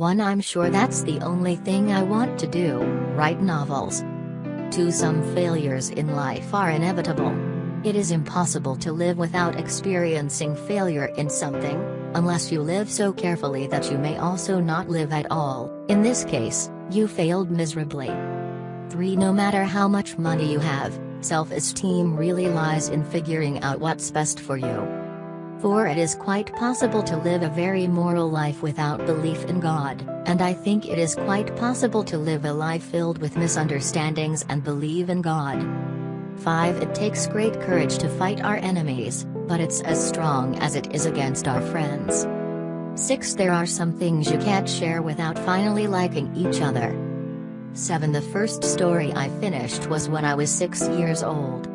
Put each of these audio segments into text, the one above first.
1. I'm sure that's the only thing I want to do, write novels. 2. Some failures in life are inevitable. It is impossible to live without experiencing failure in something, unless you live so carefully that you may also not live at all. In this case, you failed miserably. 3. No matter how much money you have, self-esteem really lies in figuring out what's best for you. 4. It is quite possible to live a very moral life without belief in God, and I think it is quite possible to live a life filled with misunderstandings and believe in God. 5. It takes great courage to fight our enemies, but it's as strong as it is against our friends. 6. There are some things you can't share without finally liking each other. 7. The first story I finished was when I was 6 years old.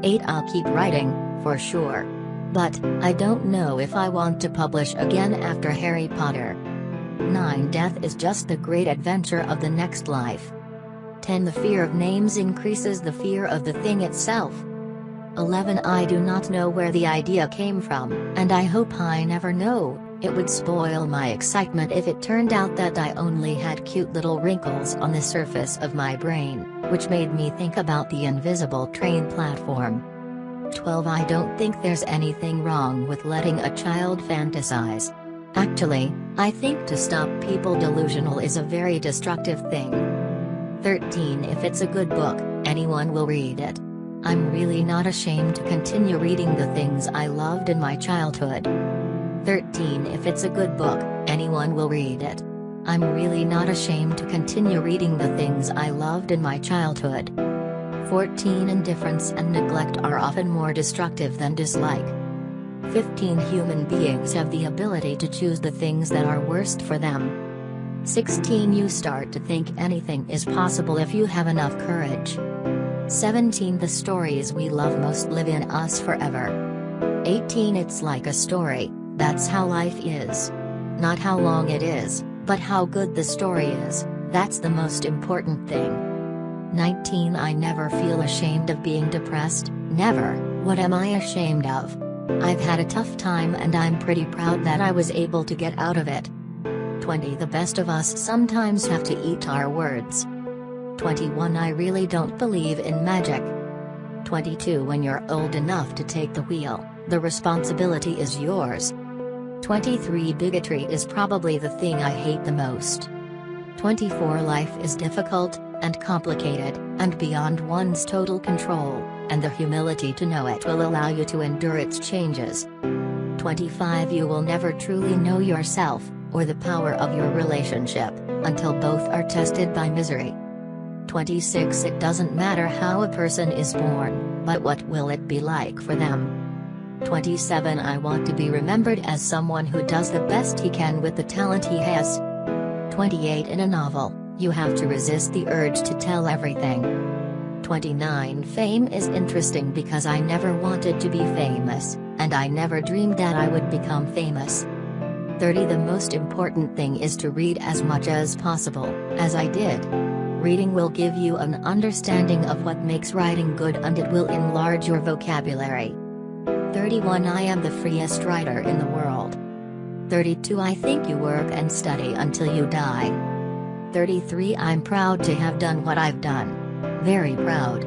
8. I'll keep writing, for sure. But, I don't know if I want to publish again after Harry Potter. 9. Death is just the great adventure of the next life. 10. The fear of names increases the fear of the thing itself. 11. I do not know where the idea came from, and I hope I never know. It would spoil my excitement if it turned out that I only had cute little wrinkles on the surface of my brain, which made me think about the invisible train platform. 12. I don't think there's anything wrong with letting a child fantasize. Actually, I think to stop people delusional is a very destructive thing. 13. If it's a good book, anyone will read it. I'm really not ashamed to continue reading the things I loved in my childhood. 13. If it's a good book, anyone will read it. I'm really not ashamed to continue reading the things I loved in my childhood. 14. Indifference and neglect are often more destructive than dislike. 15. Human beings have the ability to choose the things that are worst for them. 16. You start to think anything is possible if you have enough courage. 17. The stories we love most live in us forever. 18. It's like a story, that's how life is. Not how long it is, but how good the story is, that's the most important thing. 19. I never feel ashamed of being depressed, never. What am I ashamed of? I've had a tough time and I'm pretty proud that I was able to get out of it. 20. The best of us sometimes have to eat our words. 21. I really don't believe in magic. 22. When you're old enough to take the wheel, the responsibility is yours. 23. Bigotry is probably the thing I hate the most. 24. Life is difficult, and complicated, and beyond one's total control, and the humility to know it will allow you to endure its changes. 25. You will never truly know yourself, or the power of your relationship, until both are tested by misery. 26. It doesn't matter how a person is born, but what will it be like for them. 27. I want to be remembered as someone who does the best he can with the talent he has. 28. In a novel, you have to resist the urge to tell everything. 29. Fame is interesting because I never wanted to be famous, and I never dreamed that I would become famous. 30. The most important thing is to read as much as possible, as I did. Reading will give you an understanding of what makes writing good and it will enlarge your vocabulary. 31. I am the freest writer in the world. 32. I think you work and study until you die. 33. I'm proud to have done what I've done. Very proud.